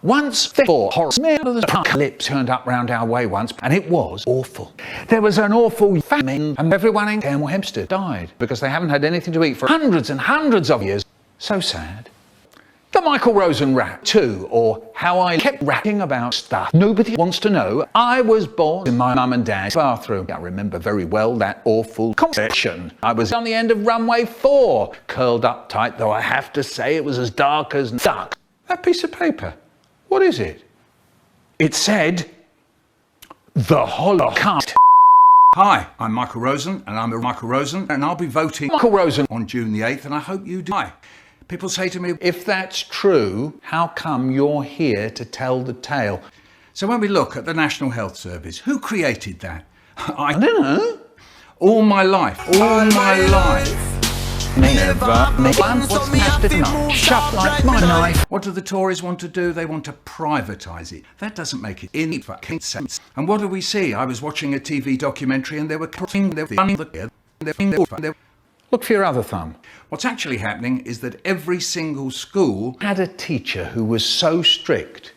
Once the horror of the apocalypse turned up round our way once, and it was awful. There was an awful famine, and everyone in Hemel Hempstead died because they haven't had anything to eat for hundreds and hundreds of years. So sad. The Michael Rosen rap too, or how I kept rapping about stuff nobody wants to know. I was born in my mum and dad's bathroom. I remember very well that awful conversation. I was on the end of runway 4, curled up tight, though I have to say it was as dark as duck. That piece of paper, what is it? It said, the Holocaust. Hi, I'm Michael Rosen, and I'm Michael Rosen, and I'll be voting Michael Rosen on June the 8th, and I hope you do. Hi. People say to me, if that's true, how come you're here to tell the tale? So when we look at the National Health Service, who created that? I don't know. All my life. Never make one what's nasty enough. Sharp like my knife. What do the Tories want to do? They want to privatise it. That doesn't make it any fucking sense. And what do we see? I was watching a TV documentary and they were cutting their Look for your other thumb. What's actually happening is that every single school Had a teacher who was so strict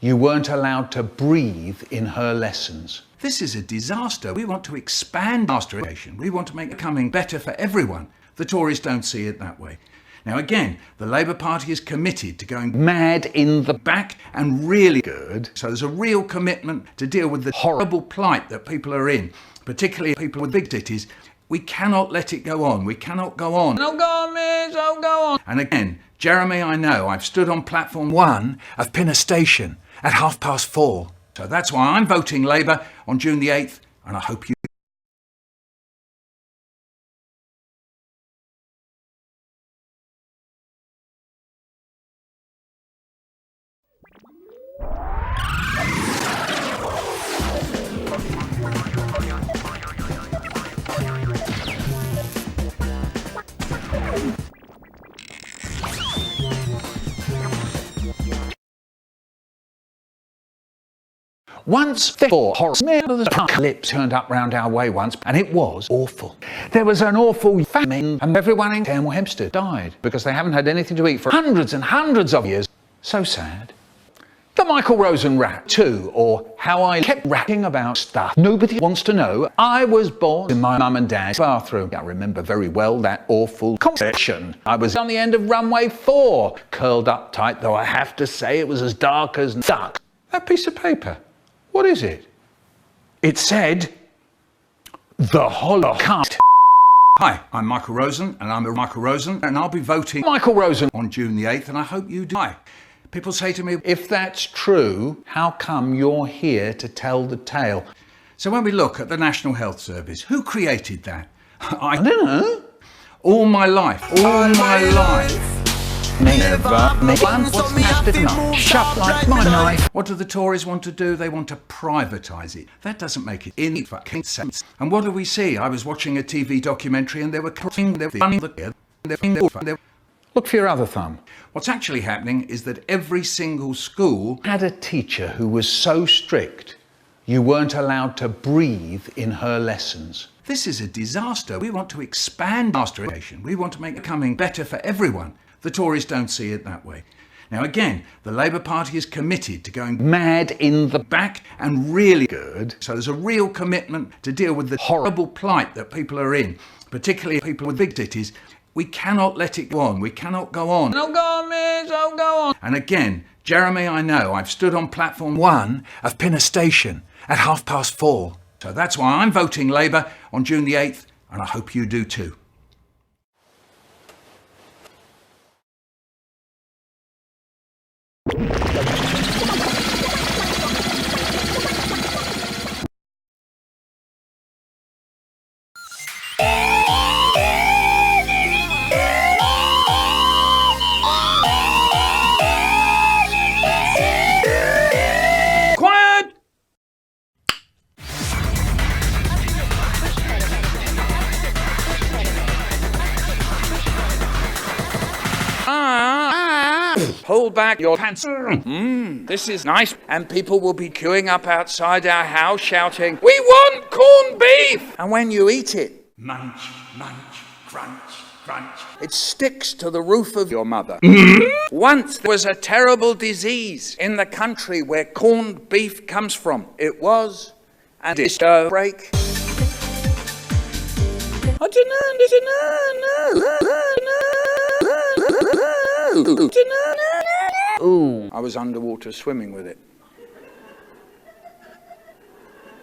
you weren't allowed to breathe in her lessons. This is a disaster. We want to expand master education. We want to make it becoming better for everyone. The Tories don't see it that way. Now again, the Labour Party is committed to going Mad in the back and really good. So there's a real commitment to deal with the horrible plight that people are in, particularly people with big cities. We cannot let it go on. We cannot go on. Oh, go on, miss. Oh, go on. And again, Jeremy, I know, I've stood on platform 1 of Pinner Station at 4:30. So that's why I'm voting Labour on June the 8th, and I hope you Once the horror of the apocalypse turned up round our way once, and it was awful. There was an awful famine, and everyone in Hemel Hempstead died because they haven't had anything to eat for hundreds and hundreds of years. So sad. The Michael Rosen rap too, or how I kept rapping about stuff nobody wants to know. I was born in my mum and dad's bathroom. I remember very well that awful conversation. I was on the end of runway 4, curled up tight, though I have to say it was as dark as duck. That piece of paper, what is it? It said, the Holocaust. Hi, I'm Michael Rosen, and I'm Michael Rosen, and I'll be voting Michael Rosen on June the 8th, and I hope you do. Hi. People say to me, if that's true, how come you're here to tell the tale? So when we look at the National Health Service, who created that? I don't know. All my life. Never make one what's nasty enough. Sharp like my knife. What do the Tories want to do? They want to privatise it. That doesn't make it any fucking sense. And what do we see? I was watching a TV documentary and they were cutting their Look for your other thumb. What's actually happening is that every single school Had a teacher who was so strict you weren't allowed to breathe in her lessons. This is a disaster. We want to expand master education. We want to make it becoming better for everyone. The Tories don't see it that way. Now again, the Labour Party is committed to going Mad in the back and really good. So there's a real commitment to deal with the horrible plight that people are in, particularly people with big cities. We cannot let it go on. We cannot go on. Oh, go on, miss. Oh, go on. And again, Jeremy, I know, I've stood on platform 1 of Pinner Station at 4:30. So that's why I'm voting Labour on June the 8th, and I hope you do too. pull back your pants. This is nice. And people will be queuing up outside our house shouting, we want corned beef! And when you eat it, munch, munch, crunch, crunch, it sticks to the roof of your mother. Once there was a terrible disease in the country where corned beef comes from. It was a break. I don't know. Ooh, I was underwater swimming with it.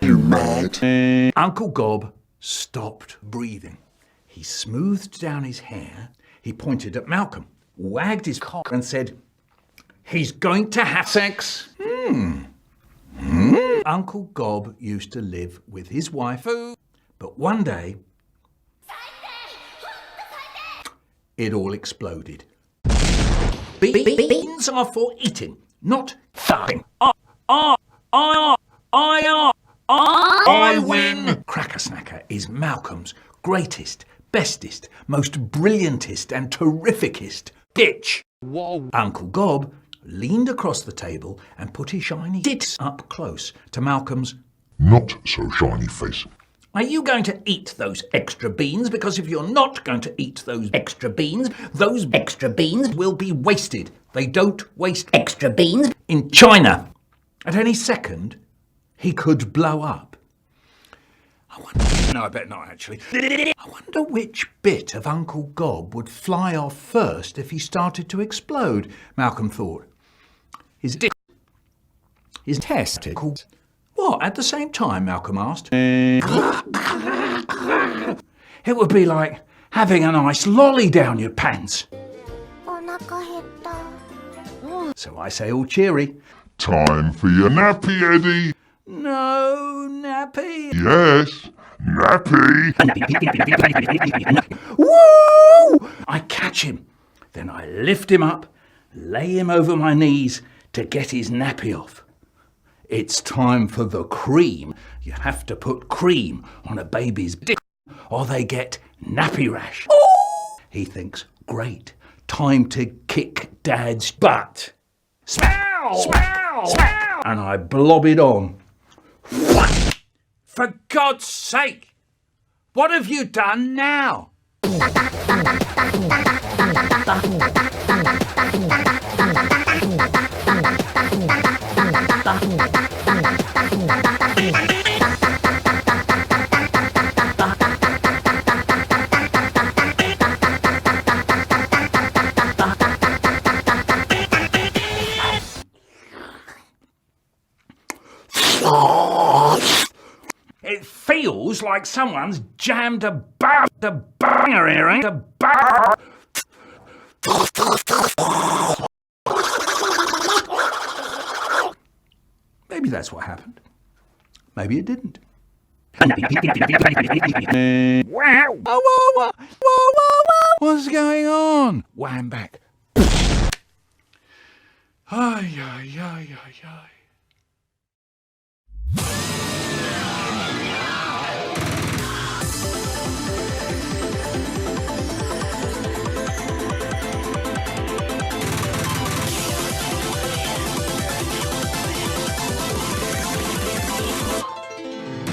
You mad? Uncle Gob stopped breathing. He smoothed down his hair. He pointed at Malcolm, wagged his cock and said, he's going to have sex. Uncle Gob used to live with his wife, but one day, it all exploded. Beans are for eating, not thumping. I win! Cracker Snacker is Malcolm's greatest, bestest, most brilliantest and terrificest bitch. Whoa. Uncle Gob leaned across the table and put his shiny tits up close to Malcolm's not so shiny face. Are you going to eat those extra beans? Because if you're not going to eat those extra beans will be wasted. They don't waste extra beans in China. At any second, he could blow up. No, I bet not, actually. I wonder which bit of Uncle Gob would fly off first if he started to explode, Malcolm thought. His testicles. What, at the same time, Malcolm asked. It would be like having a nice lolly down your pants. So I say all cheery. Time for your nappy, Eddie. No nappy. Yes, nappy. Woo! I catch him. Then I lift him up, lay him over my knees to get his nappy off. It's time for the cream. You have to put cream on a baby's dick or they get nappy rash. He thinks, great, time to kick Dad's butt. Smell! Smell! Smell! And I blob it on. For God's sake, what have you done now? It feels like someone's jammed a banger earring. Maybe that's what happened. Maybe it didn't. Wow! Whoa! What's going on? Wham back. Ay.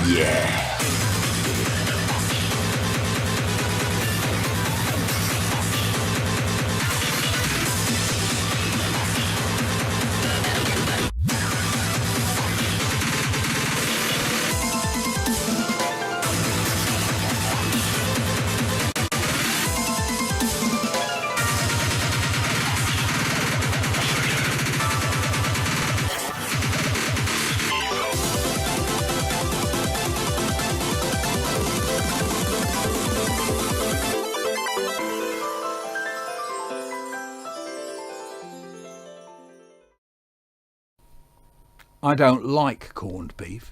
Yeah. I don't like corned beef.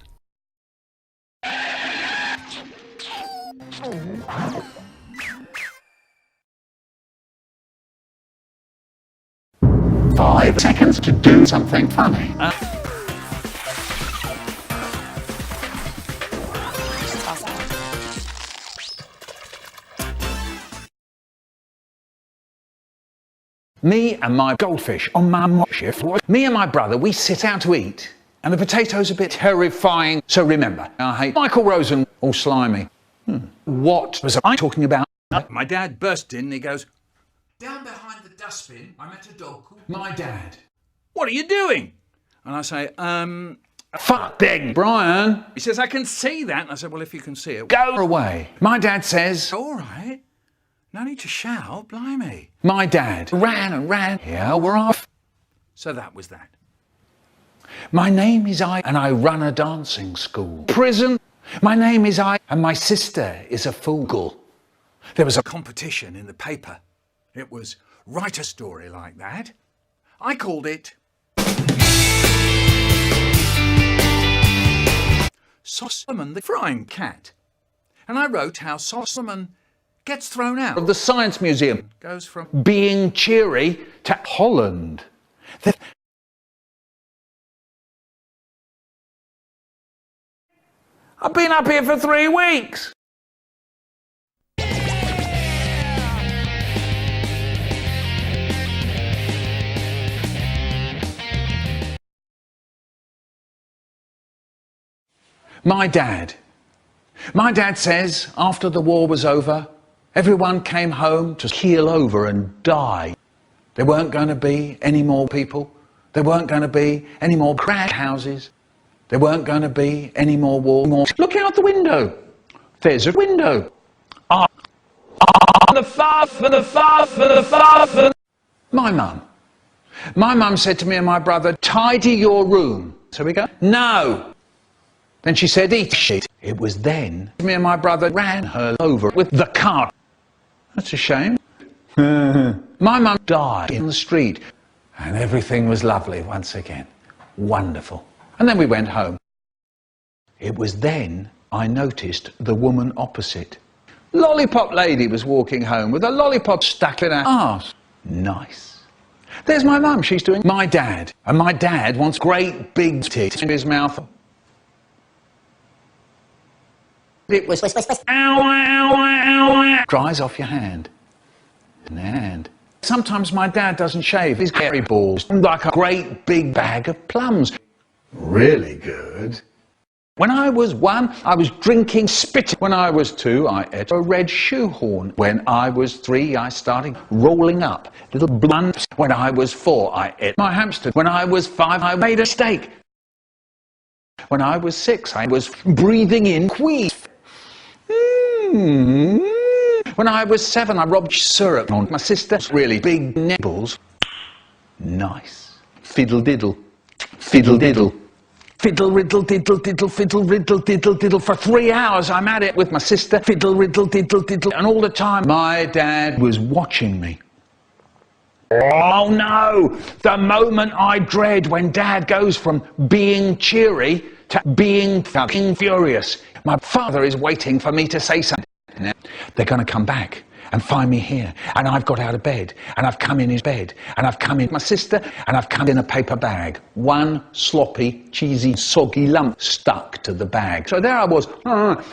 Five seconds to do something funny. Me and my goldfish on my shift. Me and my brother, we sit out to eat. And the potatoes are a bit terrifying. So remember, I hate Michael Rosen, all slimy. What was I talking about? My dad burst in and he goes, "Down behind the dustbin, I met a dog called My dad. What are you doing?" And I say, Fuck Big Brian. He says, "I can see that." And I said, "Well, if you can see it, Go away. My dad says, all right. No need to shout, blimey." my dad ran and ran. Yeah, we're off. So that was that. My name is I and I run a dancing school. Prison. My name is I and my sister is a fool. There was a Competition in the paper. It was write a story like that. I called it Solomon the Frying Cat. And I wrote how Solomon gets thrown out. of the Science Museum. Goes from Being cheery to Holland. I've been up here for 3 weeks. My dad says after the war was over, everyone came home to keel over and die. There weren't going to be any more people. There weren't going to be any more crack houses. There weren't going to be any more war. Look out the window. There's a window. My mum said to me and my brother, tidy your room. So we go, no. Then she said, eat shit. It was then me and my brother ran her over with the cart. That's a shame. My mum died in the street and everything was lovely once again. Wonderful. And then we went home. It was then I noticed the woman opposite. Lollipop lady was walking home with a lollipop stuck in her arse. Nice. There's my mum, she's doing my dad. And my dad wants great big tits in his mouth. It was ow. Dries off your hand. And sometimes my dad doesn't shave his hairy balls like a great big bag of plums. Really good. When I was 1, I was drinking spit. When I was 2, I ate a red shoehorn. When I was 3, I started rolling up little blunts. When I was 4, I ate my hamster. When I was 5, I made a steak. When I was 6, I was breathing in queef. When I was 7, I rubbed syrup on my sister's really big nipples. Nice. Fiddle diddle. Fiddle diddle. Fiddle riddle diddle diddle fiddle riddle diddle diddle. For 3 hours I'm at it with my sister. Fiddle riddle diddle diddle. And all the time my dad was watching me. Oh no! The moment I dread when Dad goes from being cheery to being fucking furious. My father is waiting for me to say something. They're going to come back and find me here. And I've got out of bed. And I've come in his bed. And I've come in my sister. And I've come in a paper bag. One sloppy, cheesy, soggy lump stuck to the bag. So there I was,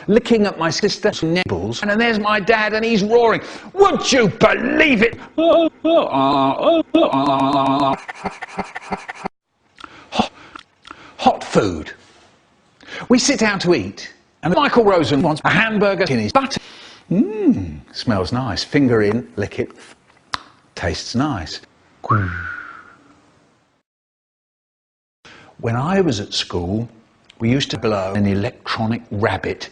licking at my sister's nipples. And then there's my dad and he's roaring. Would you believe it? Hot food. We sit down to eat. And Michael Rosen wants a hamburger in his butter. Smells nice. Finger in, lick it. Tastes nice. When I was at school, we used to blow an electronic rabbit.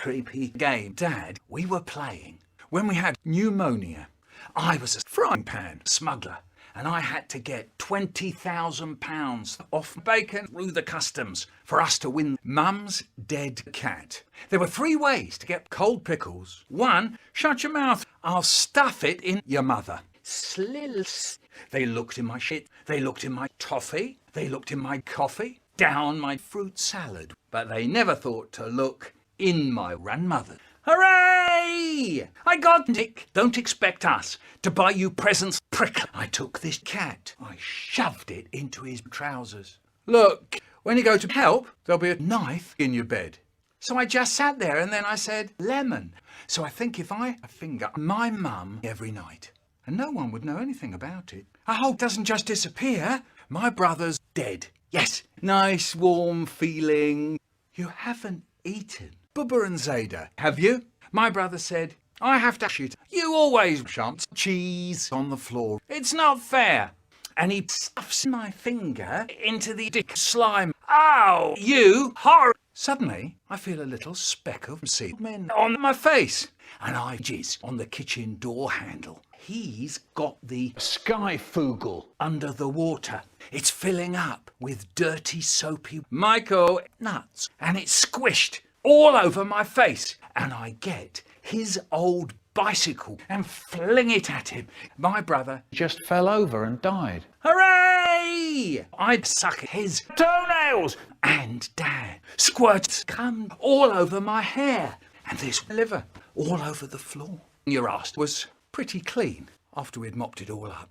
creepy game. Dad, we were playing when we had pneumonia. I was a frying pan smuggler and I had to get £20,000 off bacon through the customs for us to win Mum's dead cat. There were 3 ways to get cold pickles. 1, shut your mouth. I'll stuff it in your mother. Slills. They looked in my shit. They looked in my toffee. They looked in my coffee. Down my fruit salad. But they never thought to look in my grandmother. Hooray! I got Nick. Don't expect us to buy you presents. prickle. I took this cat. I shoved it into his trousers. Look, when you go to help, there'll be a knife in your bed. So I just sat there and then I said, lemon. So I think if I finger my mum every night, and no one would know anything about it. I hope it doesn't just disappear. My brother's dead. Yes, nice warm feeling. You haven't eaten Bubba and Zeta, have you? My brother said, I have to shit. You always shan't. Cheese on the floor. It's not fair. And he stuffs my finger into the dick slime. Ow, you horror. Suddenly, I feel a little speck of semen on my face. And I jizz on the kitchen door handle. He's got the skyfoogle under the water. It's filling up with dirty, soapy Michael nuts. And it's squished all over my face. And I get his old bicycle and fling it at him. My brother just fell over and died. Hooray! I'd suck his toenails. And Dad squirts cum all over my hair. And this liver all over the floor. Your ass was pretty clean after we'd mopped it all up.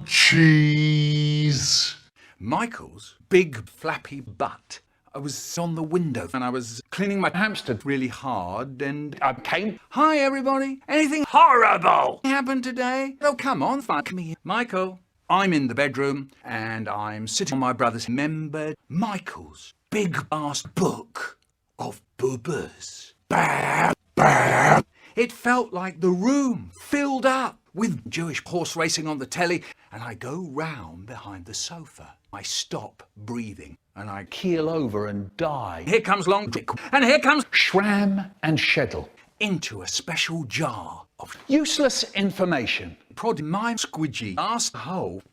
Cheese. Michael's big flappy butt. I was on the window and I was cleaning my hamster really hard and I came. Hi everybody, anything horrible happened today? Oh come on, fuck me. Michael, I'm in the bedroom and I'm sitting on my brother's Michael's big ass book of boobas. Bah, bah. It felt like the room filled up with Jewish horse racing on the telly, and I go round behind the sofa. I stop breathing and I keel over and die. Here comes Long Dick, and here comes Shram and Sheddle into a special jar of useless information. Prod my squidgy ass hole.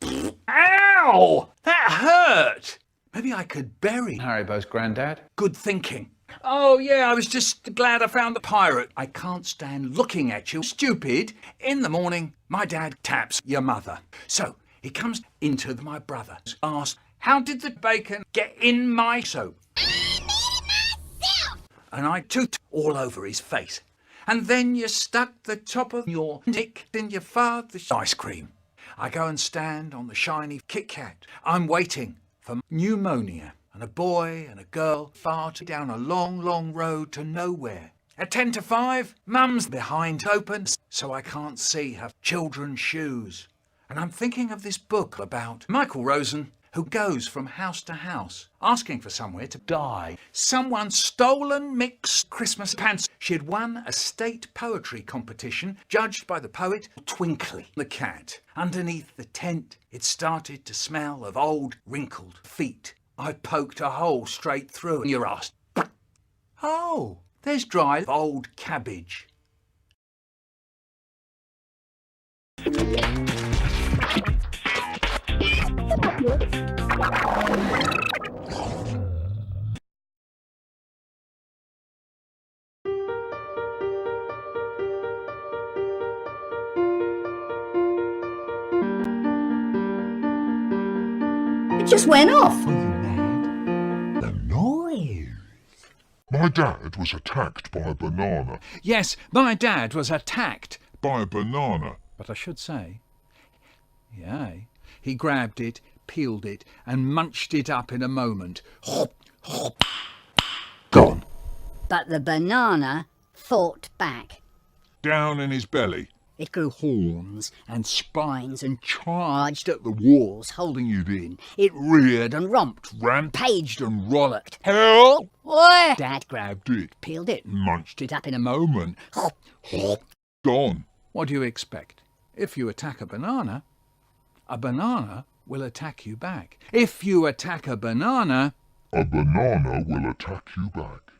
Ow! That hurt! Maybe I could bury Haribo's granddad. Good thinking. Oh yeah, I was just glad I found the pirate. I can't stand looking at you, stupid. In the morning, my dad taps your mother. So he comes into my brother's, asks, how did the bacon get in my soap? And I toot all over his face. And then you stuck the top of your dick in your father's ice cream. I go and stand on the shiny Kit Kat. I'm waiting for pneumonia. And a boy and a girl fart down a long, long road to nowhere. At 10 to 5, Mum's behind opens, so I can't see her children's shoes. And I'm thinking of this book about Michael Rosen, who goes from house to house, asking for somewhere to die. Someone stolen Mick's Christmas pants. She had won a state poetry competition, judged by the poet Twinkly the cat. Underneath the tent, it started to smell of old, wrinkled feet. I poked a hole straight through and your ass. Oh, there's dry old cabbage. It just went off. My dad was attacked by a banana. Yes, my dad was attacked. By a banana. But I should say, yay, he grabbed it, peeled it, and munched it up in a moment. Hop, hop, gone. But the banana fought back. Down in his belly. It grew horns and spines and charged at the walls, holding it in. It reared and romped, rampaged and rollicked. Help! Oi! Dad grabbed it, peeled it, munched it up in a moment. Hop, hop, Gone. What do you expect? If you attack a banana will attack you back. If you attack a banana will attack you back.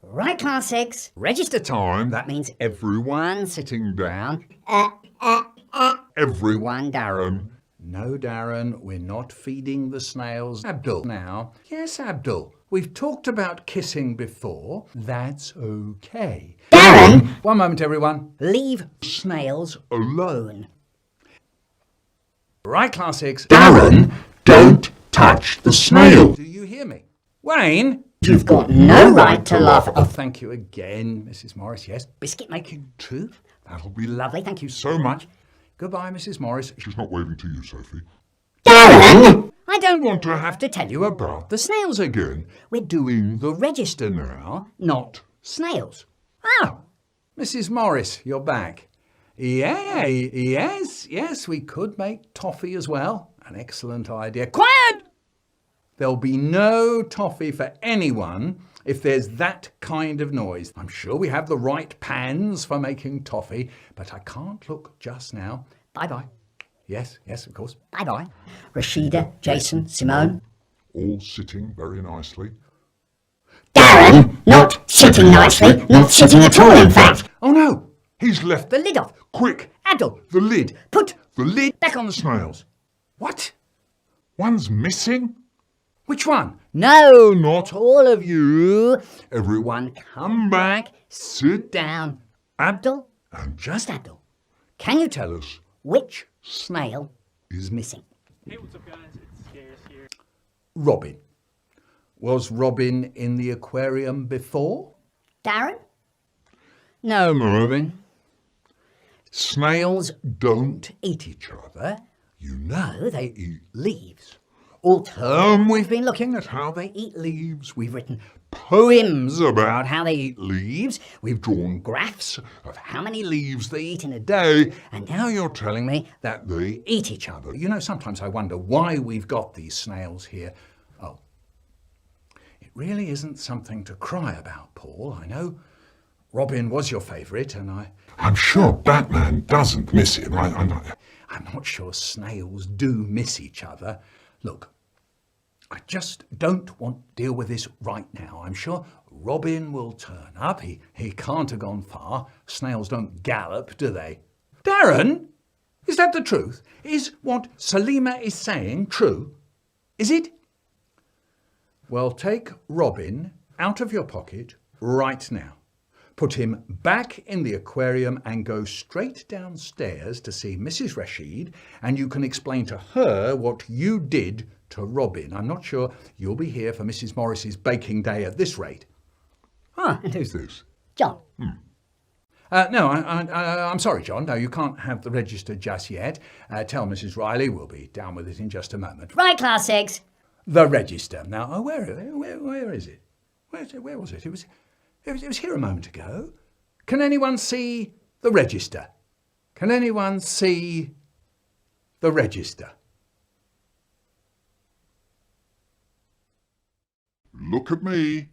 Right, Class 6. Register time. That means everyone sitting down. Everyone, Darren. No, Darren, we're not feeding the snails. Abdul, now. Yes, Abdul. We've talked about kissing before. That's okay. Darren! One moment, everyone. Leave snails alone. Right, Class 6. Darren, don't touch the snail. Do you hear me? Wayne? You've got no right to laugh. Oh, thank you again, Mrs. Morris. Yes, biscuit making too. That'll be lovely. Thank you so much. Goodbye, Mrs. Morris. She's not waving to you, Sophie. Darren! I don't want to have to tell you about the snails again. We're doing the register now, not snails. Oh, Mrs. Morris, you're back. Yeah, yes, we could make toffee as well. An excellent idea. Quiet! There'll be no toffee for anyone if there's that kind of noise. I'm sure we have the right pans for making toffee, but I can't look just now. Bye-bye. Yes, of course. Bye-bye. Rashida, Jason, Simone. All sitting very nicely. Darren! Not sitting nicely, not sitting at all, in fact. Oh no, he's left the lid off. Quick, Adel, the lid. Put the lid back on the snails. What? One's missing? Which one? No, not all of you. Everyone come back, sit down. Abdul, And just Abdul, can you tell us which snail is missing? Hey, what's up, guys? It's Scares here. Robin. Was Robin in the aquarium before? Darren? No, Robin. Snails don't eat each other. You know they eat leaves. All term we've been looking at how they eat leaves. We've written poems about how they eat leaves. We've drawn graphs of how many leaves they eat in a day. And now you're telling me that they eat each other. You know, sometimes I wonder why we've got these snails here. Oh, it really isn't something to cry about, Paul. I know Robin was your favourite, and I'm sure Batman doesn't miss him. I'm not sure snails do miss each other. Look, I just don't want to deal with this right now. I'm sure Robin will turn up. He can't have gone far. Snails don't gallop, do they? Darren, is that the truth? Is what Salima is saying true? Is it? Well, take Robin out of your pocket right now. Put him back in the aquarium and go straight downstairs to see Mrs. Rashid, and you can explain to her what you did to Robin. I'm not sure you'll be here for Mrs. Morris's baking day at this rate. Ah, and who's this? John. No, I'm sorry, John. No, you can't have the register just yet. Tell Mrs. Riley we'll be down with it in just a moment. Right, class 6. The register. Now, where is it? Where was it? It was here a moment ago. Can anyone see the register? Can anyone see the register? Look at me.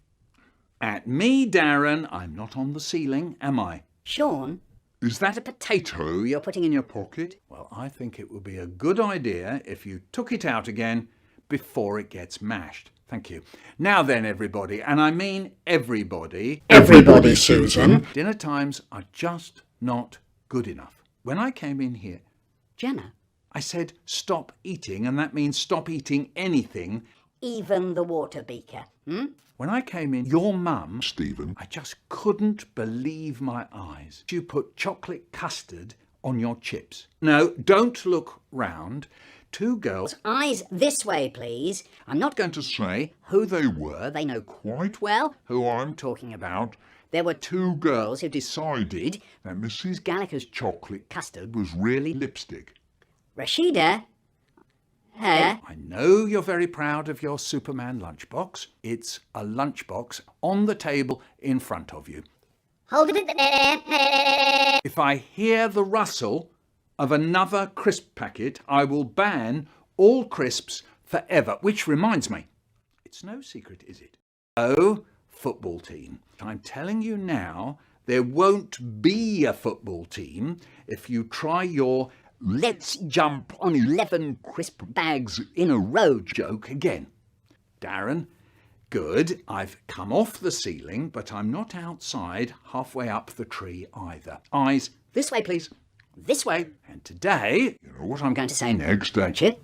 At me, Darren. I'm not on the ceiling, am I? Sean? Is that a potato you're putting in your pocket? Well, I think it would be a good idea if you took it out again before it gets mashed. Thank you. Now then, everybody, and I mean everybody. Everybody, Susan. Dinner times are just not good enough. When I came in here, Jenna? I said stop eating, and that means stop eating anything. Even the water beaker. When I came in, your mum, Stephen. I just couldn't believe my eyes. You put chocolate custard on your chips. No, don't look round. Two girls. Eyes this way, please. I'm not going to say who they were. They know quite well who I'm talking about. There were two girls who decided that Mrs. Gallagher's chocolate custard was really lipstick. Rashida? Her? I know you're very proud of your Superman lunchbox. It's a lunchbox on the table in front of you. Hold it there. If I hear the rustle of another crisp packet, I will ban all crisps forever. Which reminds me, it's no secret, is it? Oh, football team. I'm telling you now, there won't be a football team if you try your Let's jump on 11 crisp bags in a row joke again. Darren, good. I've come off the ceiling, but I'm not outside halfway up the tree either. Eyes This way, please. This way. and today. You know what I'm going to say next, don't you?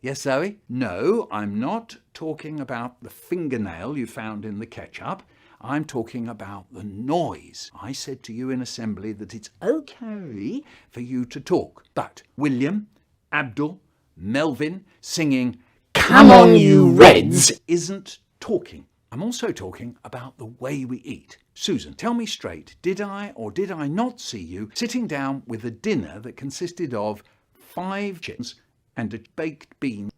Yes, Zoe? No, I'm not talking about the fingernail you found in the ketchup. I'm talking about the noise. I said to you in assembly that it's okay for you to talk. But William, Abdul, Melvin singing, Come on, you Reds, isn't talking. I'm also talking about the way we eat. Susan, tell me straight, did I or did I not see you sitting down with a dinner that consisted of 5 chickens and a baked bean?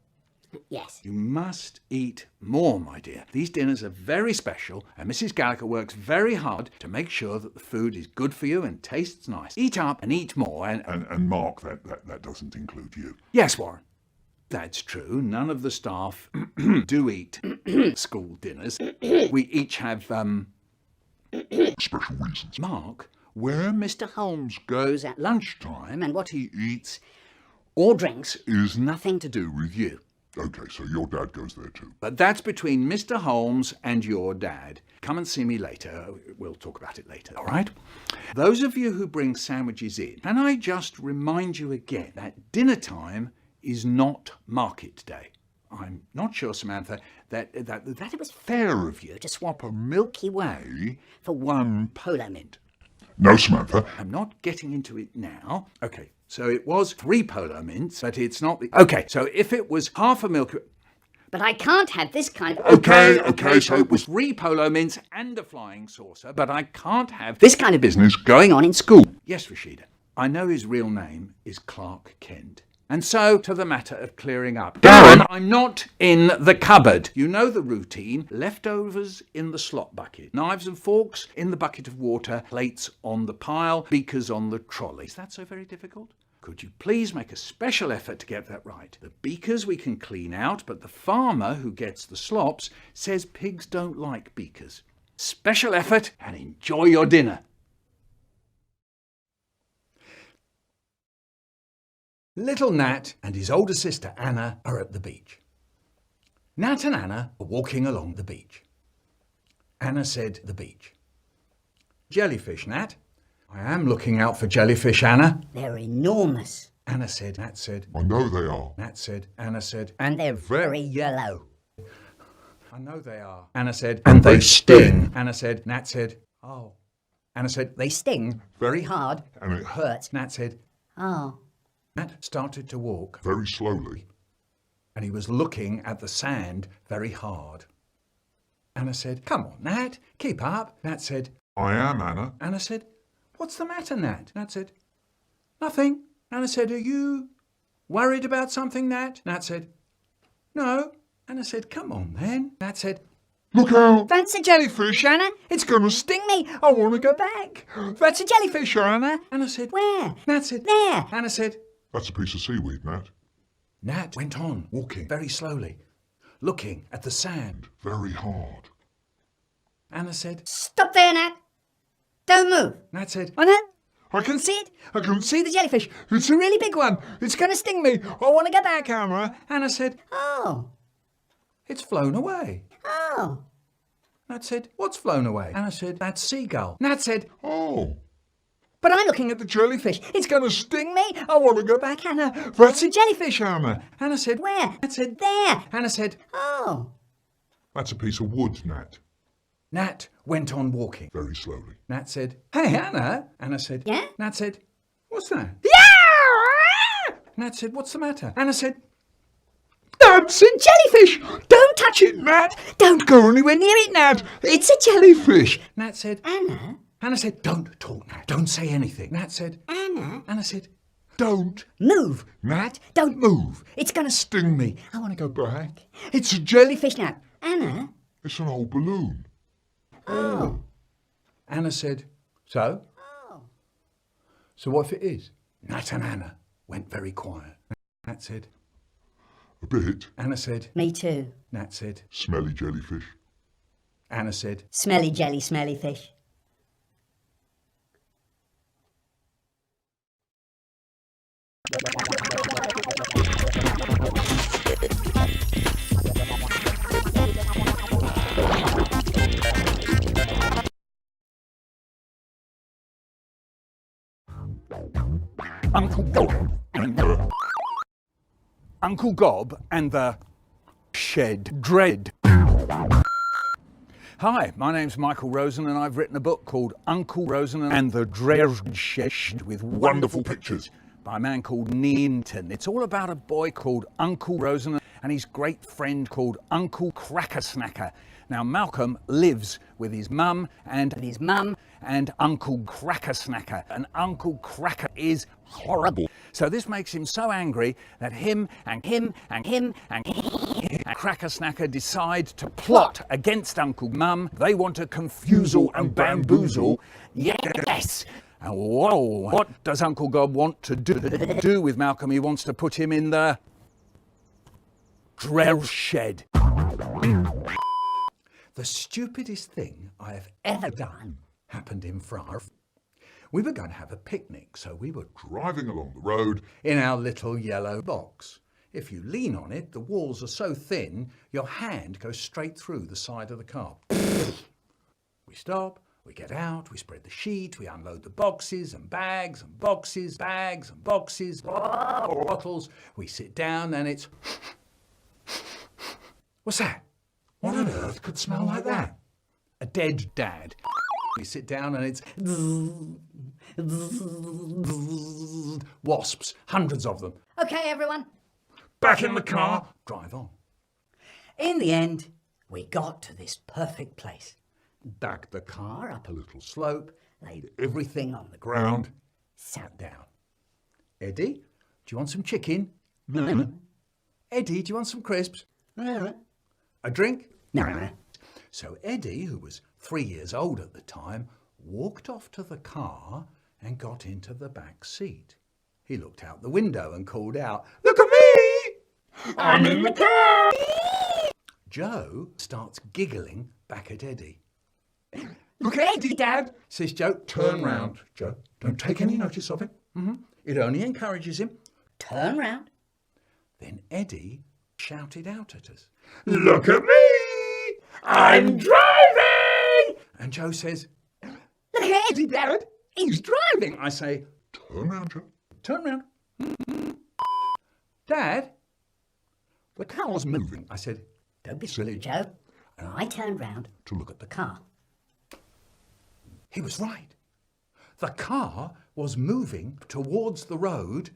Yes. You must eat more, my dear. These dinners are very special, and Mrs. Gallagher works very hard to make sure that the food is good for you and tastes nice. Eat up and eat more, And Mark, that doesn't include you. Yes, Warren. That's true. None of the staff do eat school dinners. We each have, Special reasons. Mark, Where Mr. Holmes goes at lunchtime and what he eats or drinks is nothing to do with you. Okay, so your dad goes there too. but that's between Mr. Holmes and your dad. Come and see me later. We'll talk about it later, all right? Those of you who bring sandwiches in, can I just remind you again that dinner time is not market day. I'm not sure, Samantha, that it was fair of you to swap a Milky Way for one Polo Mint. No, Samantha. I'm not getting into it now. Okay, so it was 3 Polo Mints, but it's not the... Okay, so if it was half a Milky... But I can't have this kind of... Okay, so it was 3 Polo Mints and a flying saucer, but I can't have this kind of business going on in school. Yes, Rashida, I know his real name is Clark Kent. And so, to the matter of clearing up. Darren, I'm not in the cupboard. You know the routine. Leftovers in the slot bucket. Knives and forks in the bucket of water. Plates on the pile. Beakers on the trolley. Is that so very difficult? Could you please make a special effort to get that right? The beakers we can clean out, but the farmer who gets the slops says pigs don't like beakers. Special effort and enjoy your dinner. Little Nat and his older sister Anna are at the beach. Nat and Anna are walking along the beach. Anna said, the beach. Jellyfish, Nat. I am looking out for jellyfish, Anna. They're enormous. Anna said, Nat said. I know they are. Nat said, Anna said. And they're very yellow. I know they are. Anna said, and they sting. Anna said, Nat said, oh. Anna said, they sting very hard And it hurts. Nat said, Oh. Nat started to walk very slowly. and he was looking at the sand very hard. Anna said, come on, Nat, keep up. Nat said, I am, Anna. Anna said, what's the matter, Nat? Nat said, nothing. Anna said, are you worried about something, Nat? Nat said, no. Anna said, come on then. Nat said, Look out! That's a jellyfish, Anna. It's going to sting me. I want to go back. That's a jellyfish, Anna. Anna said, Where? Nat said, There. Anna said, That's a piece of seaweed, Nat. Nat went on, walking very slowly, looking at the sand. Very hard. Anna said, Stop there, Nat. Don't move. Nat said, I know. I can see it. I can see the jellyfish. It's a really big one. It's going to sting me. I want to go back, Anna. Anna said, Oh. it's flown away. Oh. Nat said, what's flown away? Anna said, that's seagull. Nat said, Oh! But I'm looking at the jellyfish. It's going to sting me. I want to go back, Anna. That's a jellyfish, Anna. Anna said, Where? Nat said, There. Anna said, Oh. That's a piece of wood, Nat. Nat went on walking. Very slowly. Nat said, hey, Anna. Anna said, Yeah? Nat said, what's that? Yeah! Nat said, what's the matter? Anna said, That's a jellyfish. Don't touch it, Nat. Don't go anywhere near it, Nat. It's a jellyfish. Nat said, Anna? Anna said, don't talk, Nat. Don't say anything. Nat said, Anna? Anna said, Don't Move. Nat, don't move. It's going to sting me. I want to go back. It's a jellyfish, Nat. Anna? It's an old balloon. Oh. Anna said, so? Oh. So what if it is? Nat and Anna went very quiet. Nat said, A bit. Anna said, Me too. Nat said, Smelly jellyfish. Anna said, Smelly jelly, smelly fish. Uncle Gob and the Shed Dread. Hi, my name's Michael Rosen and I've written a book called Uncle Rosen and the Dread Shed with wonderful pictures by a man called Neanton. It's all about a boy called Uncle Rosen and his great friend called Uncle Cracker Snacker. Now Malcolm lives with his mum and Uncle Cracker Snacker, and Uncle Cracker is horrible. So this makes him so angry that him and Cracker Snacker decide to plot against Uncle Mum. They want to confusel and bamboozle. Yes! And whoa, what does Uncle God want to do with Malcolm? He wants to put him in the drill shed. The stupidest thing I have ever done happened in France. We were going to have a picnic, so we were Driving along the road, in our little yellow box. If you lean on it, the walls are so thin, your hand goes straight through the side of the car. We stop, we get out, we spread the sheet, we unload the boxes and bags and boxes, bottles. We sit down and it's... What's that? What on earth could smell like that? A dead dad. We sit down and it's... wasps, hundreds of them. Okay, everyone. Back in the car, drive on. In the end, we got to this perfect place. Backed the car up a little slope, laid everything on the ground, sat down. Eddie, do you want some chicken? No. Eddie, do you want some crisps? A drink? No. So Eddie, who was 3 years old at the time, walked off to the car and got into the back seat. He looked out the window and called out, "Look at me! I'm in the car!" Joe starts giggling back at Eddie. "Look at Eddie, Dad," says Joe. "Turn round, Joe. Don't take any notice of him. It only encourages him." Turn round. Then Eddie shouted out at us, look at me! "I'm driving!" And Joe says, "Look at Eddie, Dad. He's driving." I say, Turn round, Joe. "Turn round." "Dad, the car's moving." I said, Don't be silly, Joe. And I turned round to look at the car. car. He was right. The car was moving towards the road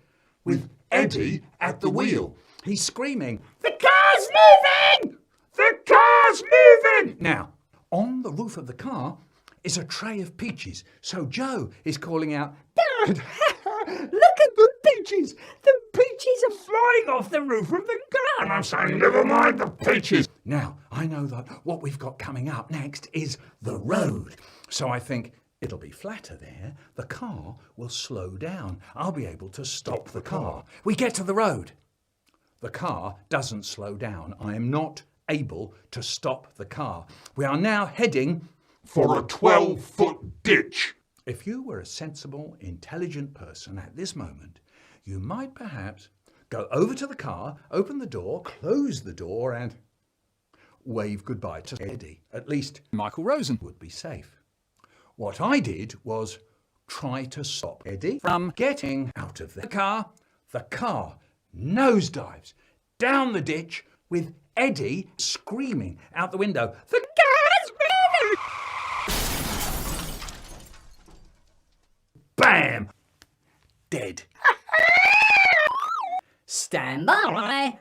with Eddie at the wheel. He's screaming, "The car's moving! The car's moving!" Now, on the roof of the car is a tray of peaches. So Joe is calling out, "Dad, look at the peaches! The peaches are flying off the roof of the car!" And I'm saying, "Never mind the peaches." Now, I know that what we've got coming up next is the road. So I think, it'll be flatter there. The car will slow down. I'll be able to stop the car. We get to the road. The car doesn't slow down. I am not able to stop the car. We are now heading For a 12-foot ditch. If you were a sensible, intelligent person at this moment, you might perhaps go over to the car, open the door, close the door, and wave goodbye to Eddie. At least Michael Rosen would be safe. What I did was try to stop Eddie from getting out of the car. The car nosedives down the ditch with Eddie screaming out the window, "The car's moving!" Bam! Dead. Stand by.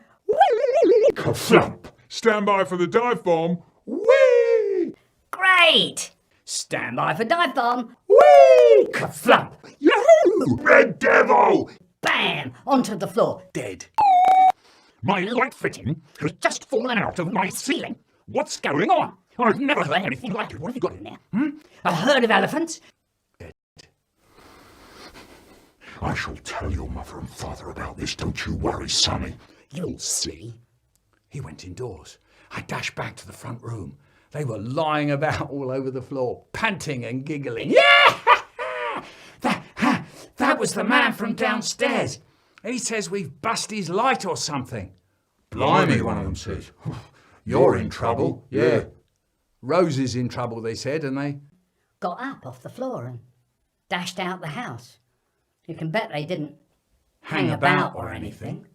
Ka-flump. Stand by for the dive bomb. Whee! Great. Stand by for dive bomb. Whee! Ka-flump! Yahoo! Red Devil! Bam! Onto the floor. Dead. My light fitting has just fallen out of my ceiling. What's going on? I've never heard anything like it. What have you got in there? A herd of elephants. I shall tell your mother and father about this. Don't you worry, Sonny. You'll see. He went indoors. I dashed back to the front room. They were lying about all over the floor, panting and giggling. Yeah! That was the man from downstairs. He says we've bust his light or something. Blimey, one of them says. You're in trouble. Yeah. Rose is in trouble, they said, and they... Got up off the floor and dashed out the house. You can bet they didn't hang about or anything.